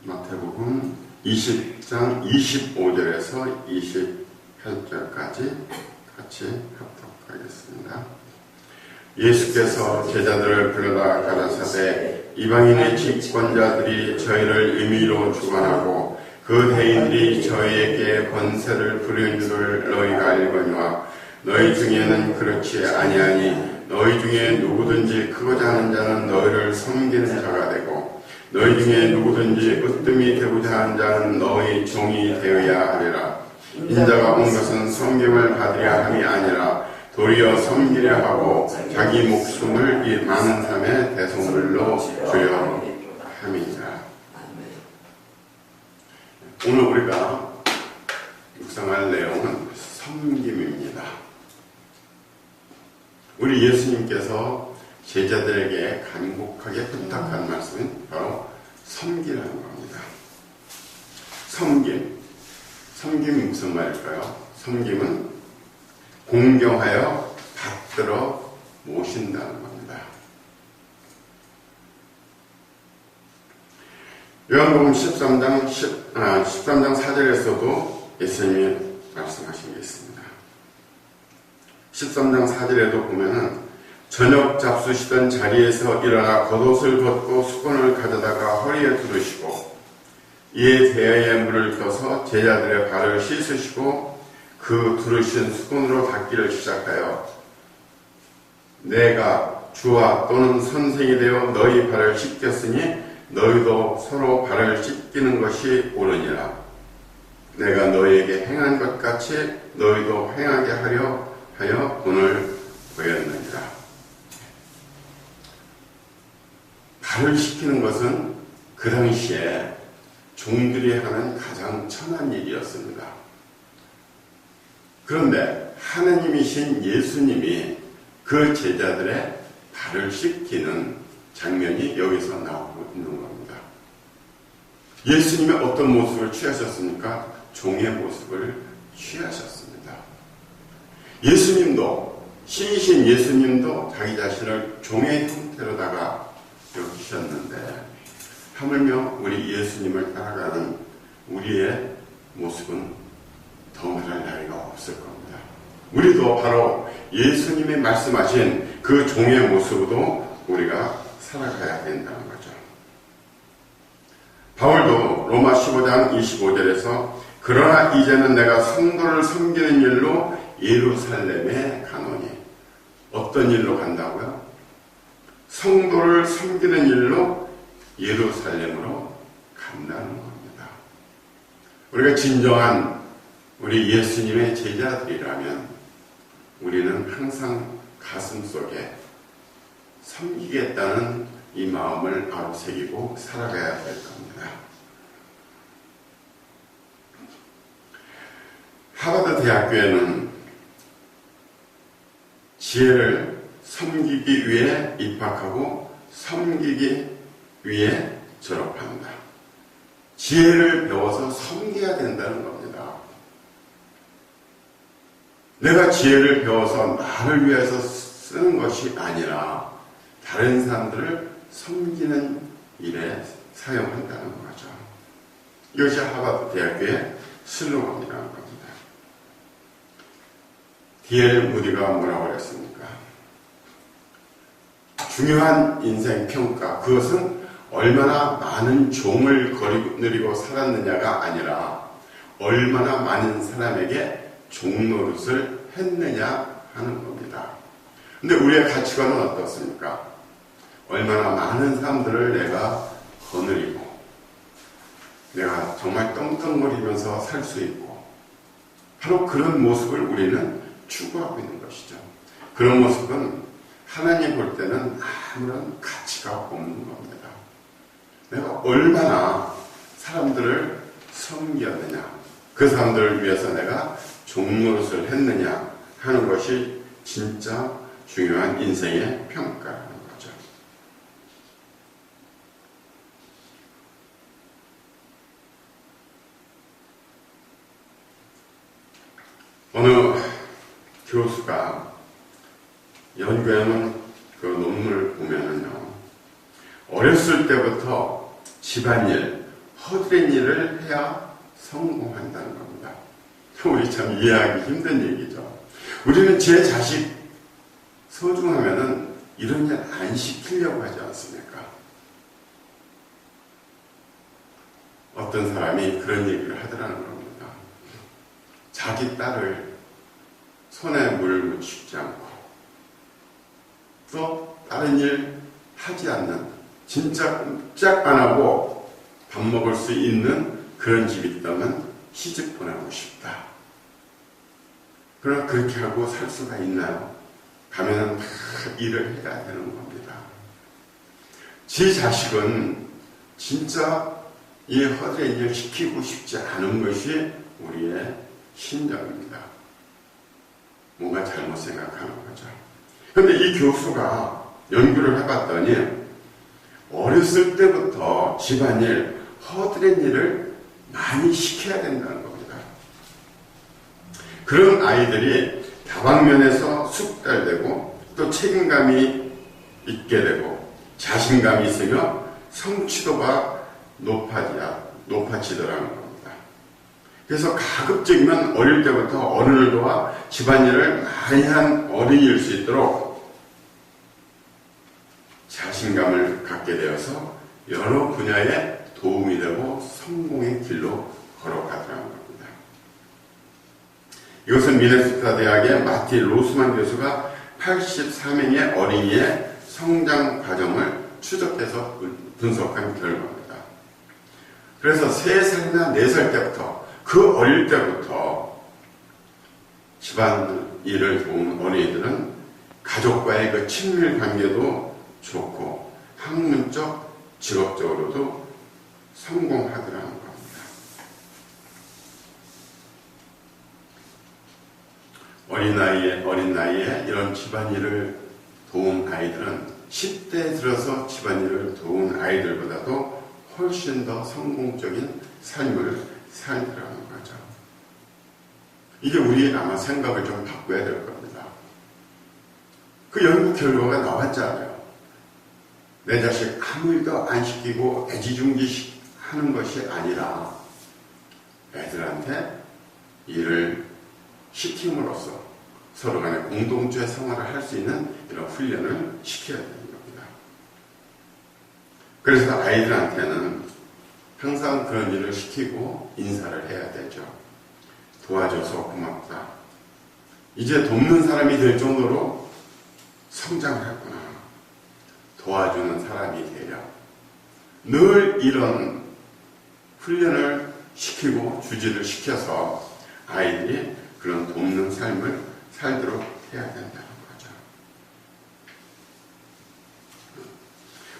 마태복음 20장 25절에서 28절까지 같이 합독하겠습니다. 예수께서 제자들을 불러다 가라사대 이방인의 집권자들이 저희를 임의로 주관하고 그 대인들이 저희에게 권세를 부리는 줄을 너희가 알거니와 너희 중에는 그렇지 아니하니 너희 중에 누구든지 크고자 하는 자는 너희를 섬기는 자가 되고 너희 중에 누구든지 으뜸이 되고자 하는 자는 너희 종이 되어야 하리라. 인자가 온 것은 섬김을 받으려 함이 아니라 도리어 섬기려 하고 자기 목숨을 이 많은 삶의 대속물로 주려 함이니라. 오늘 우리가 묵상할 내용은 섬김입니다. 우리 예수님께서 제자들에게 간곡하게 부탁한 말씀은 바로 섬기라는 겁니다. 섬김이 무슨 말일까요? 섬김은 공경하여 받들어 모신다는 겁니다. 요한복음 13장 4절에서도 예수님이 말씀하신 게 있습니다. 13장 4절에도 보면은 저녁 잡수시던 자리에서 일어나 겉옷을 벗고 수건을 가져다가 허리에 두르시고 이에 대야에 물을 떠서 제자들의 발을 씻으시고 그 두르신 수건으로 닦기를 시작하여 내가 주와 또는 선생이 되어 너희 발을 씻겼으니 너희도 서로 발을 씻기는 것이 옳으니라. 내가 너희에게 행한 것 같이 너희도 행하게 하려 하여 오늘 보였느니라. 발을 씻기는 것은 그 당시에 종들이 하는 가장 천한 일이었습니다. 그런데 하나님이신 예수님이 그 제자들의 발을 씻기는 장면이 여기서 나오고 있는 겁니다. 예수님이 어떤 모습을 취하셨습니까? 종의 모습을 취하셨습니다. 예수님도, 신이신 예수님도 자기 자신을 종의 형태로다가 여기셨는데 하물며 우리 예수님을 따라가는 우리의 모습은 더 말할 나위가 없을 겁니다. 우리도 바로 예수님이 말씀하신 그 종의 모습으로 우리가 살아가야 된다는 거죠. 바울도 로마 15장 25절에서 그러나 이제는 내가 성도를 섬기는 일로 예루살렘에 가노니. 어떤 일로 간다고요? 성도를 섬기는 일로 예루살렘으로 간다는 겁니다. 우리가 진정한 우리 예수님의 제자들이라면 우리는 항상 가슴속에 섬기겠다는 이 마음을 아로새기고 살아가야 될 겁니다. 하버드 대학교에는 지혜를 섬기기 위해 입학하고 섬기기 위해 졸업한다. 지혜를 배워서 섬겨야 된다는 겁니다. 내가 지혜를 배워서 나를 위해서 쓰는 것이 아니라 다른 사람들을 섬기는 일에 사용한다는 거죠. 이것이 하버드 대학교의 슬로건이라는 겁니다. D.L. 무디가 뭐라고 그랬습니까? 중요한 인생 평가, 그것은 얼마나 많은 종을 거느리고 살았느냐가 아니라 얼마나 많은 사람에게 종노릇을 했느냐 하는 겁니다. 근데 우리의 가치관은 어떻습니까? 얼마나 많은 사람들을 내가 거느리고 내가 정말 떵떵거리면서 살 수 있고 바로 그런 모습을 우리는 추구하고 있는 것이죠. 그런 모습은 하나님 볼 때는 아무런 가치가 없는 겁니다. 내가 얼마나 사람들을 섬겼느냐, 그 사람들을 위해서 내가 종노릇을 했느냐 하는 것이 진짜 중요한 인생의 평가라는 거죠. 어느 교수가 연구해놓은 그 논문을 보면은요, 어렸을 때부터 집안일, 허드렛 일을 해야 성공한다는 겁니다. 우리 참 이해하기 힘든 얘기죠. 우리는 제 자식 소중하면은 이런 일 안 시키려고 하지 않습니까? 어떤 사람이 그런 얘기를 하더라는 겁니다. 자기 딸을 손에 물 묻히지 않고 또 다른 일 하지 않는, 진짜 꼼짝 안 하고 밥 먹을 수 있는 그런 집이 있다면 시집 보내고 싶다. 그러나 그렇게 하고 살 수가 있나요? 가면은 다 일을 해야 되는 겁니다. 제 자식은 진짜 이 허드렛 일을 시키고 싶지 않은 것이 우리의 심정입니다. 뭔가 잘못 생각하는 거죠. 그런데 이 교수가 연구를 해봤더니 어렸을 때부터 집안일, 허드렛 일을 많이 시켜야 된다는 겁니다. 그런 아이들이 다방면에서 숙달되고 또 책임감이 있게 되고 자신감이 있으며 성취도가 높아지더라는 겁니다. 그래서 가급적이면 어릴 때부터 어른을 도와 집안일을 많이 한 어린이일 수 있도록 자신감을 갖게 되어서 여러 분야에 도움이 되고 성공의 길로 걸어가더라는 겁니다. 이것은 미네소타 대학의 마티 로스만 교수가 84명의 어린이의 성장 과정을 추적해서 분석한 결과입니다. 그래서 3살이나 4살 때부터, 그 어릴 때부터 집안일을 도운 어린이들은 가족과의 그 친밀 관계도 좋고 학문적, 직업적으로도 성공하더라는 겁니다. 어린 나이에 이런 집안일을 도운 아이들은 10대에 들어서 집안일을 도운 아이들보다도 훨씬 더 성공적인 삶을 살더라는 거죠. 이게 우리 아마 생각을 좀 바꿔야 될 겁니다. 그 연구 결과가 나왔잖아요. 내 자식 아무 일도 안 시키고 애지중지 하는 것이 아니라 애들한테 일을 시킴으로써 서로 간에 공동체 생활을 할 수 있는 이런 훈련을 시켜야 되는 겁니다. 그래서 아이들한테는 항상 그런 일을 시키고 인사를 해야 되죠. 도와줘서 고맙다. 이제 돕는 사람이 될 정도로 성장을 했구나. 도와주는 사람이 되려. 늘 이런 훈련을 시키고 주지를 시켜서 아이들이 그런 돕는 삶을 살도록 해야 된다는 거죠.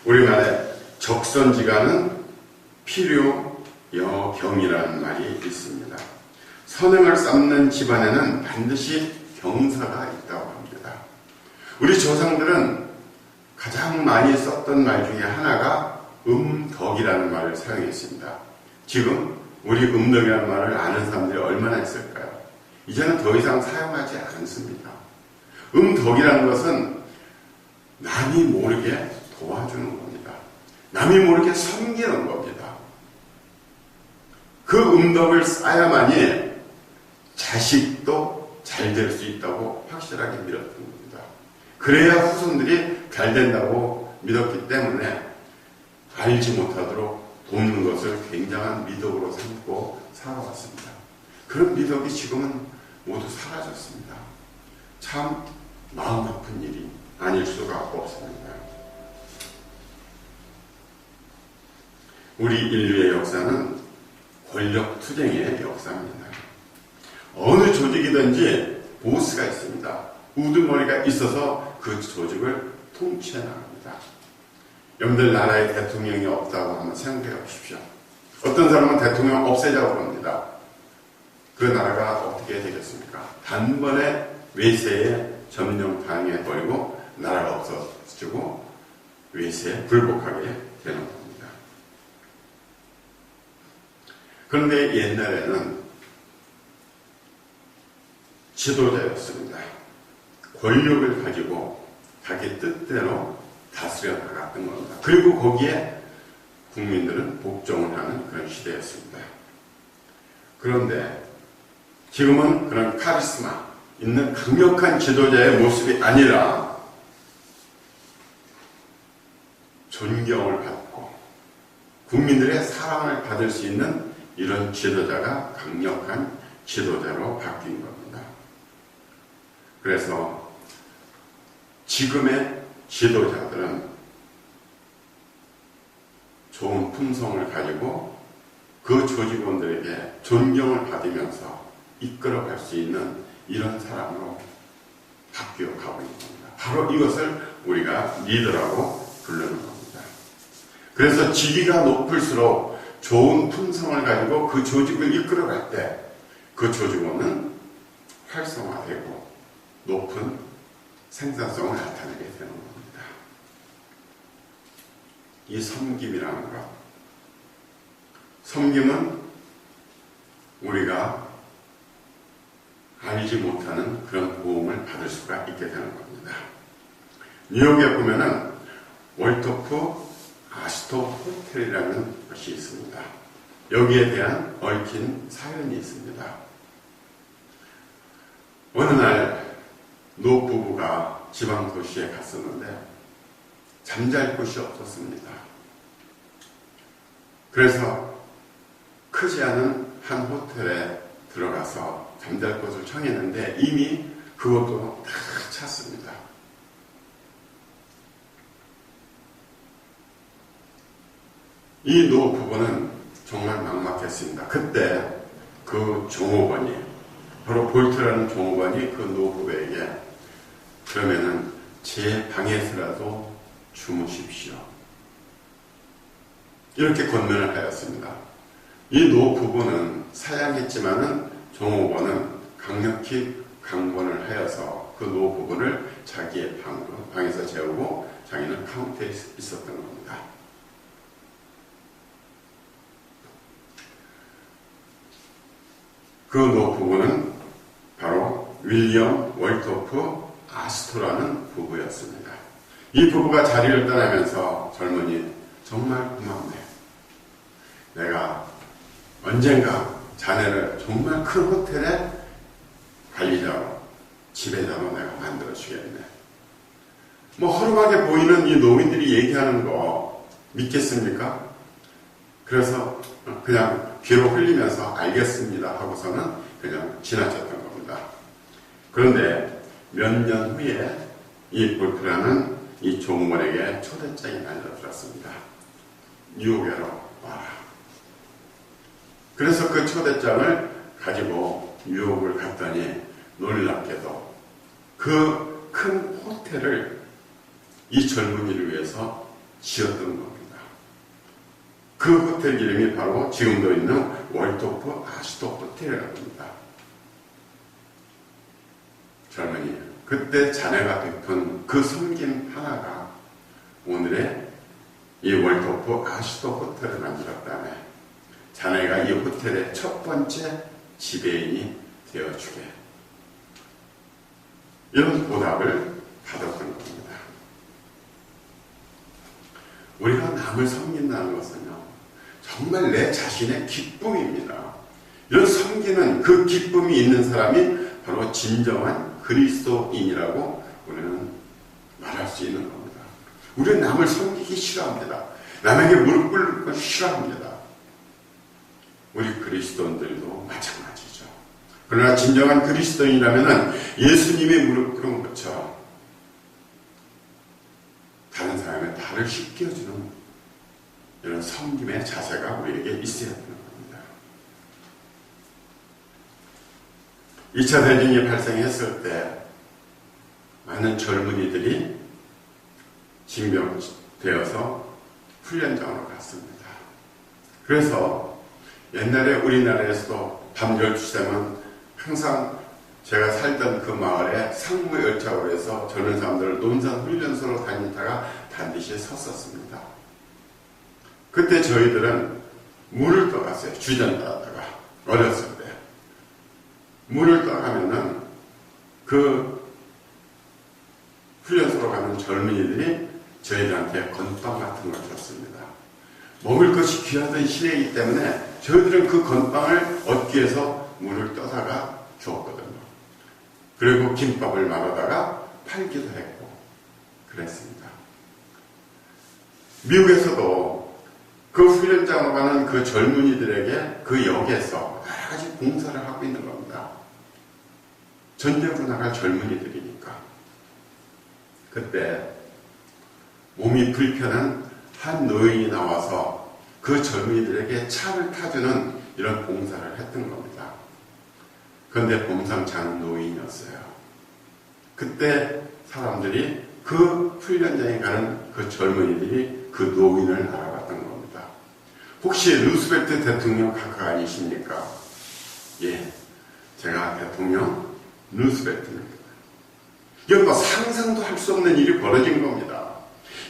우리말에 적선지간은 필요여경이라는 말이 있습니다. 선행을 쌓는 집안에는 반드시 경사가 있다고 합니다. 우리 조상들은 가장 많이 썼던 말 중에 하나가 덕이라는 말을 사용했습니다. 지금 우리 덕이라는 말을 아는 사람들이 얼마나 있을까요? 이제는 더 이상 사용하지 않습니다. 덕이라는 것은 남이 모르게 도와주는 겁니다. 남이 모르게 섬기는 겁니다. 그 덕을 쌓아야만이 자식도 잘 될 수 있다고 확실하게 믿었던 겁니다. 그래야 후손들이 잘 된다고 믿었기 때문에 알지 못하도록 돕는 것을 굉장한 미덕으로 삼고 살아왔습니다. 그런 미덕이 지금은 모두 사라졌습니다. 참 마음 아픈 일이 아닐 수가 없습니다. 우리 인류의 역사는 권력 투쟁의 역사입니다. 어느 조직이든지 보스가 있습니다. 우두머리가 있어서 그 조직을 통치해 나갑니다. 여러분들 나라에 대통령이 없다고 한번 생각해 보십시오. 어떤 사람은 대통령 없애자고 합니다. 그 나라가 어떻게 되겠습니까? 단번에 외세에 점령당해버리고 나라가 없어지고 외세에 불복하게 되는 겁니다. 그런데 옛날에는 지도자였습니다. 권력을 가지고 자기 뜻대로 다스려 나갔던 겁니다. 그리고 거기에 국민들은 복종을 하는 그런 지도자였습니다. 그런데 지금은 그런 카리스마 있는 강력한 지도자의 모습이 아니라 존경을 받고 국민들의 사랑을 받을 수 있는 이런 지도자가 강력한 지도자로 바뀐 겁니다. 그래서 지금의 지도자들은 좋은 품성을 가지고 그 조직원들에게 존경을 받으면서 이끌어갈 수 있는 이런 사람으로 바뀌어 가고 있는 겁니다. 바로 이것을 우리가 리더라고 부르는 겁니다. 그래서 직위가 높을수록 좋은 품성을 가지고 그 조직을 이끌어갈 때 그 조직원은 활성화되고 높은 생산성을 나타내게 되는 겁니다. 이 섬김이라는 것, 섬김은 우리가 알지 못하는 그런 도움을 받을 수가 있게 되는 겁니다. 뉴욕에 보면은 월토프 아스토 호텔이라는 것이 있습니다. 여기에 대한 얽힌 사연이 있습니다. 어느 날 노부부가 지방 도시에 갔었는데 잠잘 곳이 없었습니다. 그래서 크지 않은 한 호텔에 들어가서 잠잘 곳을 청했는데 이미 그것도 다 찼습니다. 이 노부부는 정말 막막했습니다. 그때 그 종업원이 바로 볼트라는 종업원이 그 노부부에게 그러면은 제 방에서라도 주무십시오. 이렇게 권면을 하였습니다. 이 노부부는 사양했지만은 종업원은 강력히 강권을 하여서 그 노부부를 자기의 방에서 재우고 자기는 카운터에 있었던 겁니다. 그 노부부는 바로 윌리엄 월토프 아스토라는 부부였습니다. 이 부부가 자리를 떠나면서 젊은이 정말 고맙네. 내가 언젠가 자네를 정말 큰 호텔의 관리자로 지배자로 내가 만들어주겠네. 뭐 허름하게 보이는 이 노인들이 얘기하는 거 믿겠습니까? 그래서 그냥 귀로 흘리면서 알겠습니다 하고서는 그냥 지나쳤던 겁니다. 그런데 몇 년 후에 이 볼트라는 이 종업원에게 초대장이 날려들었습니다. 뉴욕으로 와라. 그래서 그 초대장을 가지고 뉴욕을 갔더니 놀랍게도 그 큰 호텔을 이 젊은이를 위해서 지었던 겁니다. 그 호텔 이름이 바로 지금도 있는 월토프 아스토 호텔이라고 합니다. 젊은이, 그때 자네가 베푼 그 섬김 하나가 오늘의 이 월토프 아스토 호텔을 만들었다며 자네가 이 호텔의 첫 번째 지배인이 되어주게. 이런 보답을 받았던 겁니다. 우리가 남을 섬긴다는 것은요, 정말 내 자신의 기쁨입니다. 이런 섬기는 그 기쁨이 있는 사람이 바로 진정한 그리스도인이라고 우리는 말할 수 있는 겁니다. 우리는 남을 섬기기 싫어합니다. 남에게 무릎 꿇는 걸 싫어합니다. 우리 그리스도인들도 마찬가지죠. 그러나 진정한 그리스도인이라면 예수님의 무릎 꿇은 것처럼 다른 사람의 발을 씻겨주는 이런 섬김의 자세가 우리에게 있어야 되는 겁니다. 2차 대전이 발생했을 때 많은 젊은이들이 징병되어서 훈련장으로 갔습니다. 그래서 옛날에 우리나라에서도 밤 12시 되면 항상 제가 살던 그 마을에 상무열차로 해서 젊은 사람들을 논산훈련소로 다니다가 반드시 섰었습니다. 그때 저희들은 물을 떠갔어요. 주전자다가 어렸을 때. 물을 떠가면은 그 훈련소로 가는 젊은이들이 저희들한테 건빵 같은 걸 줬습니다. 먹을 것이 귀하던 시대이기 때문에 저희들은 그 건빵을 얻기 위해서 물을 떠다가 주었거든요. 그리고 김밥을 말아다가 팔기도 했고 그랬습니다. 미국에서도 그 훈련장으로 가는 그 젊은이들에게 그 역에서 여러 가지 봉사를 하고 있는 겁니다. 전쟁으로 나갈 젊은이들이니까. 그때 몸이 불편한 한 노인이 나와서 그 젊은이들에게 차를 타주는 이런 봉사를 했던 겁니다. 그런데 범상치 않은 노인이었어요. 그때 사람들이 그 훈련장에 가는 그 젊은이들이 그 노인을 알아봤던 겁니다. 혹시 루스벨트 대통령 각하 아니십니까? 예, 제가 대통령 루스벨트입니다. 이건 뭐 상상도 할 수 없는 일이 벌어진 겁니다.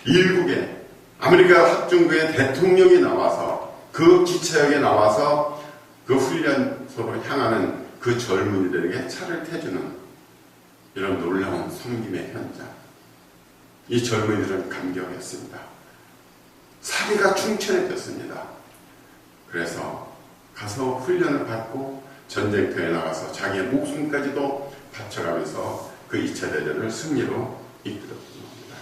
일국에 아메리카 합중국의 대통령이 나와서 그 기차역에 나와서 그 훈련소로 향하는 그 젊은이들에게 차를 태주는 이런 놀라운 섬김의 현장. 이 젊은이들은 감격했습니다. 사리가 충천해졌습니다. 그래서 가서 훈련을 받고 전쟁터에 나가서 자기의 목숨까지도 바쳐가면서 그 2차 대전을 승리로 이끌었던 겁니다.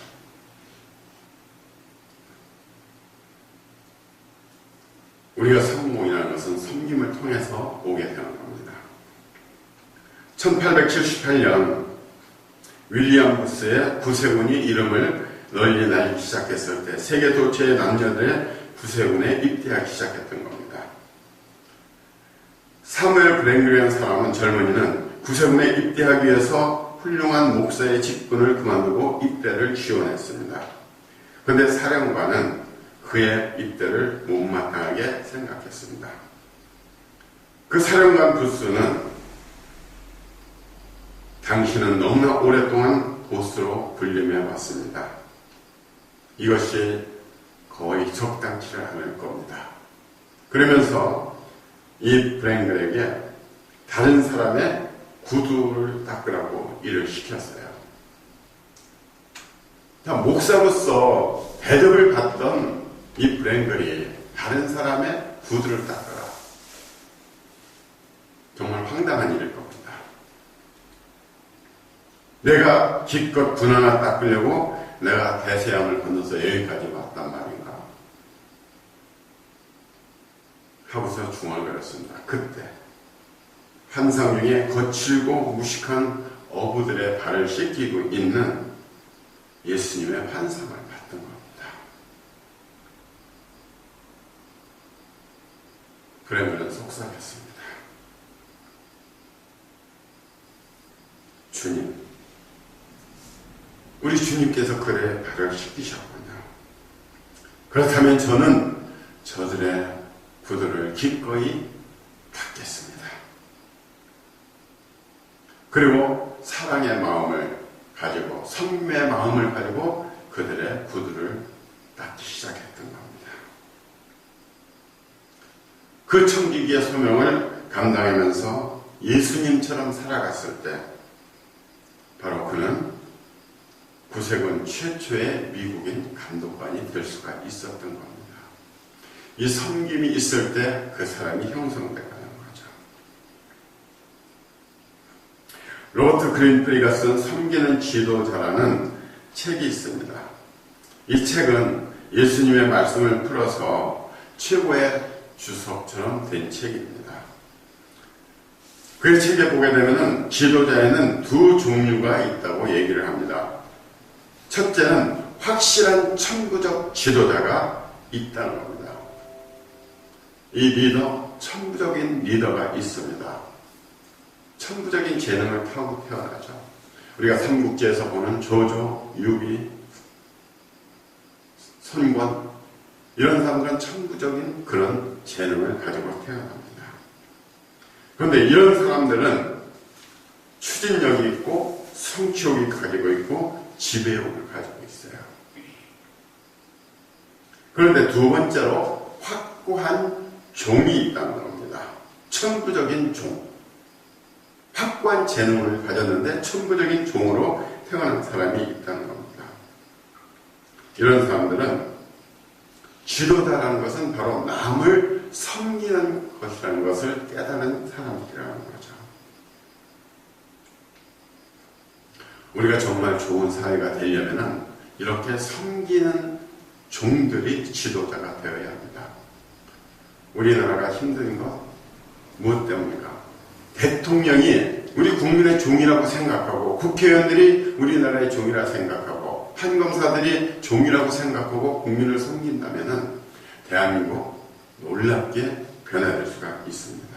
우리가 성공이라는 것은 섬김을 통해서 오게 되는 겁니다. 1878년 윌리엄 부스의 구세군이 이름을 널리 날리기 시작했을 때 세계 도처의 남녀들의 구세군에 입대하기 시작했던 겁니다. 사무엘 브랭글이라는 사람은 젊은이는 구세군에 입대하기 위해서 훌륭한 목사의 직분을 그만두고 입대를 지원했습니다. 그런데 사령관은 그의 입대를 못마땅하게 생각했습니다. 그 사령관 부스는 당신은 너무나 오랫동안 보스로 군림해 왔습니다. 이것이 거의 적당치를 않을 겁니다. 그러면서 이 브랭글에게 다른 사람의 구두를 닦으라고 일을 시켰어요. 목사로서 대접을 받던 이 브랭글이 다른 사람의 구두를 닦으라. 정말 황당한 일일 겁니다. 내가 기껏 군 하나 닦으려고 내가 대서양을 건너서 여기까지 왔단 말인가 하고서 중얼거렸습니다. 그때 환상 중에 거칠고 무식한 어부들의 발을 씻기고 있는 예수님의 환상을 봤던 겁니다. 그러면 속상했습니다. 주님, 우리 주님께서 그들의 발을 씻기셨군요. 그렇다면 저는 저들의 구두를 기꺼이 닦겠습니다. 그리고 사랑의 마음을 가지고 섬김의 마음을 가지고 그들의 구두를 닦기 시작했던 겁니다. 그 청지기의 소명을 감당하면서 예수님처럼 살아갔을 때 바로 그는 구세군 최초의 미국인 감독관이 될 수가 있었던 겁니다. 이 섬김이 있을 때 그 사람이 형성되는 거죠. 로버트 그린프리가 쓴 섬기는 지도자라는 책이 있습니다. 이 책은 예수님의 말씀을 풀어서 최고의 주석처럼 된 책입니다. 그 책에 보게 되면 지도자에는 두 종류가 있다고 얘기를 합니다. 첫째는 확실한 천부적 지도자가 있다는 겁니다. 이 리더, 천부적인 리더가 있습니다. 천부적인 재능을 타고 태어나죠. 우리가 삼국지에서 보는 조조, 유비, 선권 이런 사람들은 천부적인 그런 재능을 가지고 태어납니다. 그런데 이런 사람들은 추진력이 있고 성취욕이 가지고 있고 지배욕을 가지고 있어요. 그런데 두 번째로 확고한 종이 있다는 겁니다. 천부적인 종. 확고한 재능을 가졌는데 천부적인 종으로 태어난 사람이 있다는 겁니다. 이런 사람들은 지도자라는 것은 바로 남을 섬기는 것이라는 것을 깨닫는 사람들이라는 거죠. 우리가 정말 좋은 사회가 되려면 이렇게 섬기는 종들이 지도자가 되어야 합니다. 우리나라가 힘든 것 무엇 때문입니까? 대통령이 우리 국민의 종이라고 생각하고 국회의원들이 우리나라의 종이라 생각하고 판검사들이 종이라고 생각하고 국민을 섬긴다면 대한민국 놀랍게 변화될 수가 있습니다.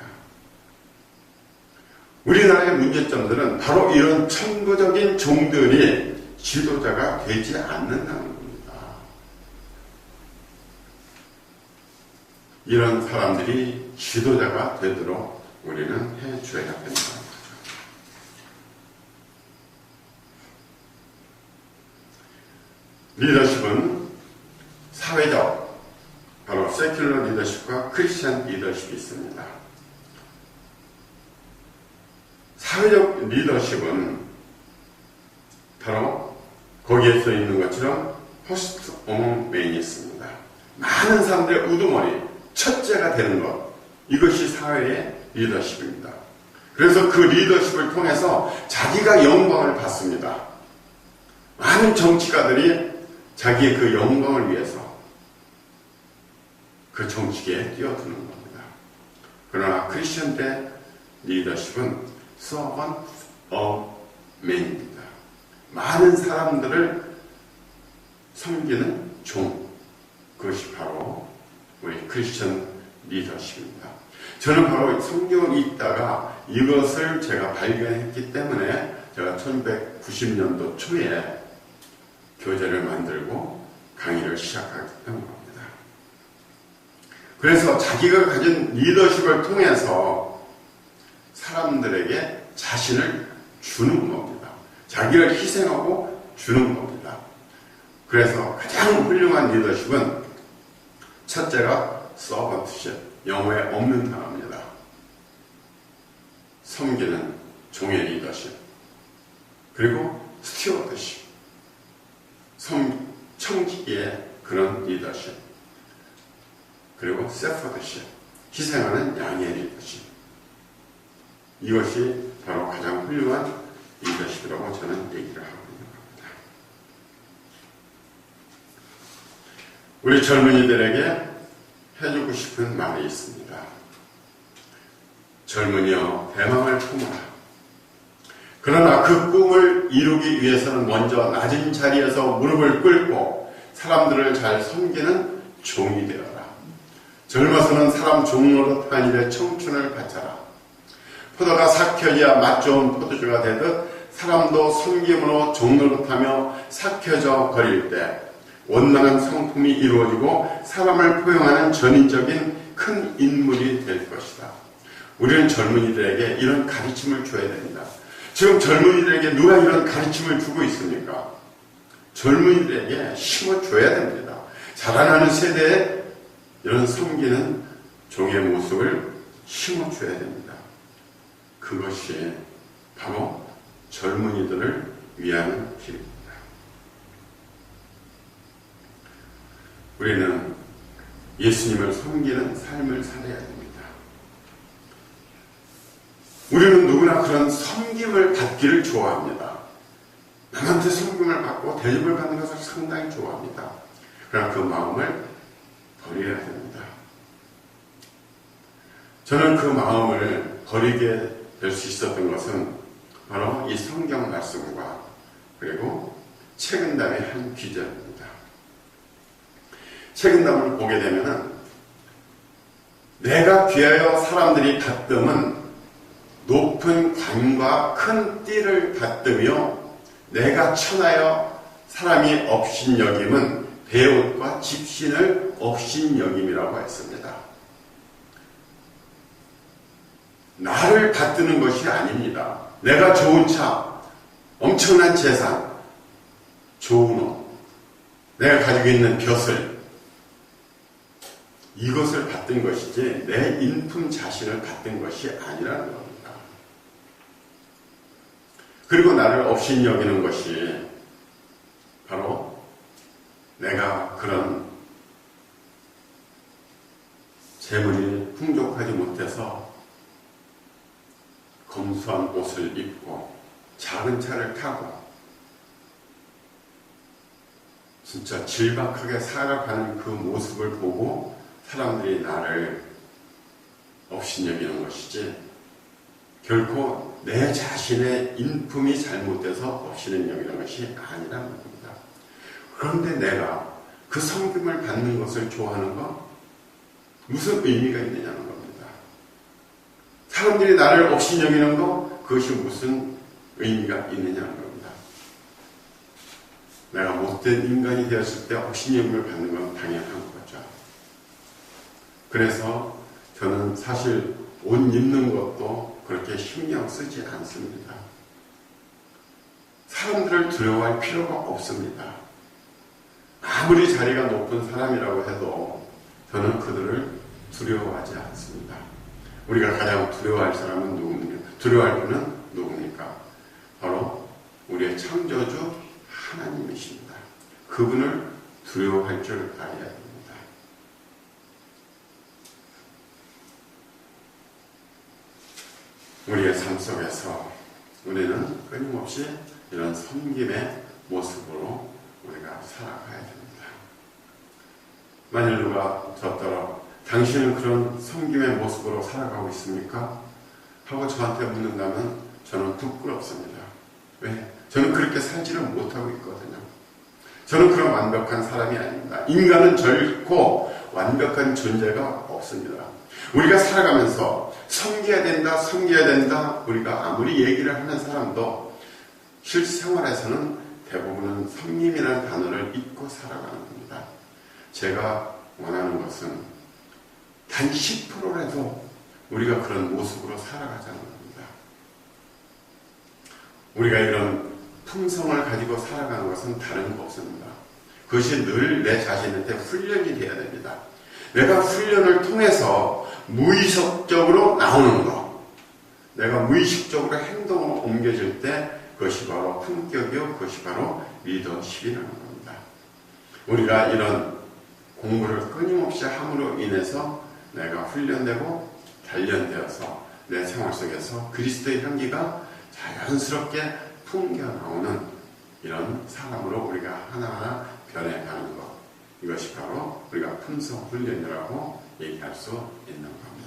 우리나라의 문제점들은 바로 이런 천부적인 종들이 지도자가 되지 않는다는 겁니다. 이런 사람들이 지도자가 되도록 우리는 해줘야 된다는 거죠. 리더십은 사회적, 바로 세큘러 리더십과 크리스천 리더십이 있습니다. 사회적 리더십은 바로 거기에 써 있는 것처럼 퍼스트 어몽 맨이 있습니다. 많은 사람들의 우두머리, 첫째가 되는 것, 이것이 사회의 리더십입니다. 그래서 그 리더십을 통해서 자기가 영광을 받습니다. 많은 정치가들이 자기의 그 영광을 위해서 그 정치계에 뛰어드는 겁니다. 그러나 크리스천의 리더십은 servant of men입니다. 많은 사람들을 섬기는 종, 그것이 바로 우리 크리스천 리더십입니다. 저는 바로 성경을 읽다가 이것을 제가 발견했기 때문에 제가 1990년도 초에 교재를 만들고 강의를 시작했던 겁니다. 그래서 자기가 가진 리더십을 통해서 사람들에게 자신을 주는 겁니다. 자기를 희생하고 주는 겁니다. 그래서 가장 훌륭한 리더십은 첫째가 서번트십, 영어에 없는 단어입니다. 섬기는 종의 리더십. 그리고 스튜어드십, 청지기의 그런 리더십. 그리고 세퍼드십, 희생하는 양의 리더십. 이것이 바로 가장 훌륭한 리더십이라고 저는 얘기를 하고 있는 겁니다. 우리 젊은이들에게 해주고 싶은 말이 있습니다. 젊은이여, 대망을 품어라. 그러나 그 꿈을 이루기 위해서는 먼저 낮은 자리에서 무릎을 꿇고 사람들을 잘 섬기는 종이 되어라. 젊어서는 사람 종로릇 한 일에 청춘을 바쳐라. 포도가 삭혀져야 맛 좋은 포도주가 되듯 사람도 섬김으로 종노릇하며 삭혀져 버릴 때 원만한 성품이 이루어지고 사람을 포용하는 전인적인 큰 인물이 될 것이다. 우리는 젊은이들에게 이런 가르침을 줘야 됩니다. 지금 젊은이들에게 누가 이런 가르침을 주고 있습니까? 젊은이들에게 심어줘야 됩니다. 자라나는 세대에 이런 섬기는 종의 모습을 심어줘야 됩니다. 그것이 바로 젊은이들을 위한 길입니다. 우리는 예수님을 섬기는 삶을 살아야 됩니다. 우리는 누구나 그런 섬김을 받기를 좋아합니다. 남한테 섬김을 받고 대접을 받는 것을 상당히 좋아합니다. 그러나 그 마음을 버려야 됩니다. 저는 그 마음을 버리게 될 수 있었던 것은 바로 이 성경 말씀과 그리고 책임담의 한 귀절입니다. 책임담을 보게 되면은 내가 귀하여 사람들이 받듬은 높은 관과 큰 띠를 받들며 내가 천하여 사람이 업신여김은 배옷과 집신을 업신여김이라고 했습니다. 나를 받드는 것이 아닙니다. 내가 좋은 차, 엄청난 재산, 좋은 옷, 내가 가지고 있는 벼슬, 이것을 받든 것이지 내 인품 자신을 받든 것이 아니라는 겁니다. 그리고 나를 업신여기는 것이 바로 내가 그런 재물이 풍족하지 못해서 검소한 옷을 입고 작은 차를 타고 진짜 질박하게 살아가는 그 모습을 보고 사람들이 나를 업신여기는 것이지, 결코 내 자신의 인품이 잘못돼서 업신여기는 것이 아니라는 겁니다. 그런데 내가 그 섬김을 받는 것을 좋아하는 건 무슨 의미가 있느냐는 겁니다. 사람들이 나를 업신여기는 거, 그것이 무슨 의미가 있느냐는 겁니다. 내가 못된 인간이 되었을 때 업신여김을 받는 건 당연한 거죠. 그래서 저는 사실 옷 입는 것도 그렇게 신경 쓰지 않습니다. 사람들을 두려워할 필요가 없습니다. 아무리 자리가 높은 사람이라고 해도 저는 그들을 두려워하지 않습니다. 우리가 가장 두려워할 사람은 누굽니까? 두려워할 분은 누굽니까? 바로 우리의 창조주 하나님이십니다. 그분을 두려워할 줄 알아야 됩니다. 우리의 삶 속에서 우리는 끊임없이 이런 섬김의 모습으로 우리가 살아가야 됩니다. 만일 누가 저더러 당신은 그런 섬김의 모습으로 살아가고 있습니까? 하고 저한테 묻는다면 저는 부끄럽습니다. 왜? 저는 그렇게 살지는 못하고 있거든요. 저는 그런 완벽한 사람이 아닙니다. 인간은 결코 완벽한 존재가 없습니다. 우리가 살아가면서 섬겨야 된다, 섬겨야 된다, 우리가 아무리 얘기를 하는 사람도 실생활에서는 대부분은 섬김이라는 단어를 잊고 살아가는 겁니다. 제가 원하는 것은 단 10%라도 우리가 그런 모습으로 살아가자는 겁니다. 우리가 이런 품성을 가지고 살아가는 것은 다른 거 없습니다. 그것이 늘 내 자신한테 훈련이 돼야 됩니다. 내가 훈련을 통해서 무의식적으로 나오는 것, 내가 무의식적으로 행동으로 옮겨질 때 그것이 바로 품격이요, 그것이 바로 리더십이라는 겁니다. 우리가 이런 공부를 끊임없이 함으로 인해서 내가 훈련되고 단련되어서 내 생활 속에서 그리스도의 향기가 자연스럽게 풍겨나오는 이런 사람으로 우리가 하나하나 변해가는 것, 이것이 바로 우리가 품성 훈련이라고 얘기할 수 있는 겁니다.